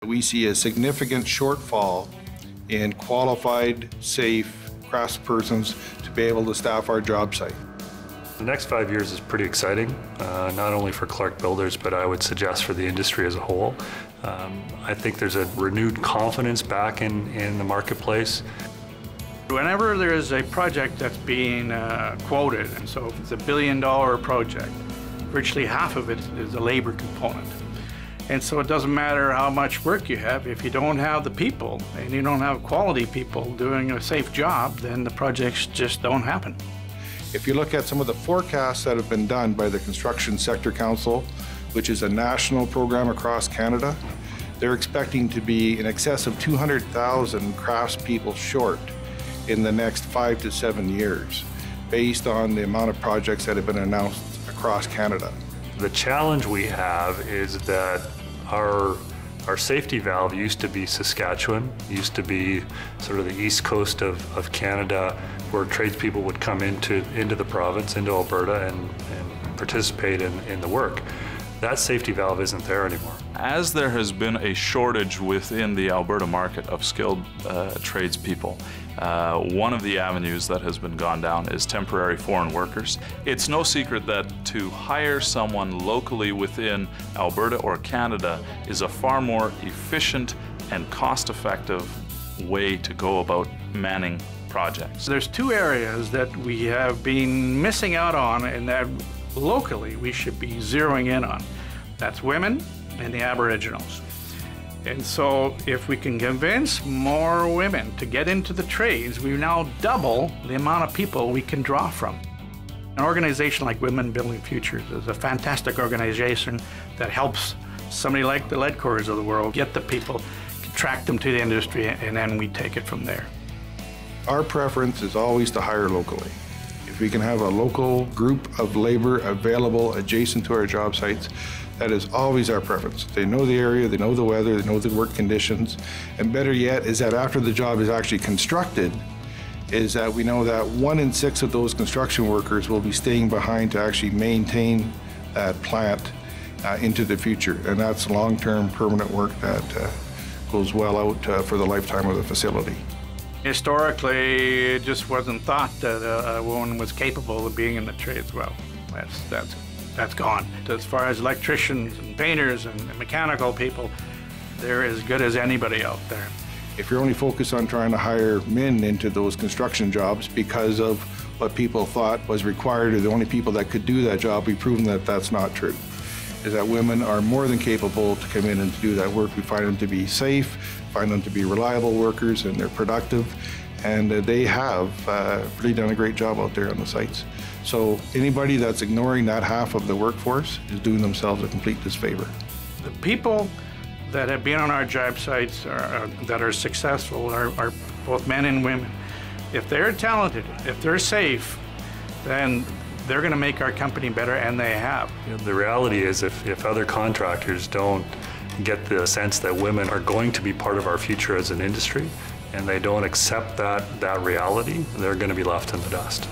We see a significant shortfall in qualified, safe craftspersons to be able to staff our job site. The next 5 years is pretty exciting, not only for Clark Builders, but I would suggest for the industry as a whole. I think there's a renewed confidence back in the marketplace. Whenever there is a project that's being quoted, and so if it's a $1 billion project, virtually half of it is a labor component. And so it doesn't matter how much work you have, if you don't have the people and you don't have quality people doing a safe job, then the projects just don't happen. If you look at some of the forecasts that have been done by the Construction Sector Council, which is a national program across Canada, they're expecting to be in excess of 200,000 craftspeople short in the next 5 to 7 years, based on the amount of projects that have been announced across Canada. The challenge we have is that our safety valve used to be Saskatchewan, used to be sort of the east coast of Canada, where tradespeople would come into the province, into Alberta, and participate in the work. That safety valve isn't there anymore. As there has been a shortage within the Alberta market of skilled tradespeople, one of the avenues that has been gone down is temporary foreign workers. It's no secret that to hire someone locally within Alberta or Canada is a far more efficient and cost-effective way to go about manning projects. There's two areas that we have been missing out on and that locally we should be zeroing in on. That's women and the Aboriginals. And so if we can convince more women to get into the trades, we now double the amount of people we can draw from. An organization like Women Building Futures is a fantastic organization that helps somebody like the Leadcores of the world get the people, attract them to the industry, and then we take it from there. Our preference is always to hire locally. If we can have a local group of labor available adjacent to our job sites, that is always our preference. They know the area, they know the weather, they know the work conditions, and better yet is that after the job is actually constructed, is that we know that 1 in 6 of those construction workers will be staying behind to actually maintain that plant into the future. And that's long-term permanent work that goes well out for the lifetime of the facility. Historically, it just wasn't thought that a woman was capable of being in the trades. Well, that's gone. As far as electricians and painters and mechanical people, they're as good as anybody out there. If you're only focused on trying to hire men into those construction jobs because of what people thought was required or the only people that could do that job, we've proven that that's not true. Is that women are more than capable to come in and to do that work. We find them to be safe, find them to be reliable workers, and they're productive. And they have really done a great job out there on the sites. So anybody that's ignoring that half of the workforce is doing themselves a complete disfavor. The people that have been on our job sites that are successful are both men and women. If they're talented, if they're safe, then they're going to make our company better, and they have. You know, the reality is if other contractors don't get the sense that women are going to be part of our future as an industry, and they don't accept that reality, they're going to be left in the dust.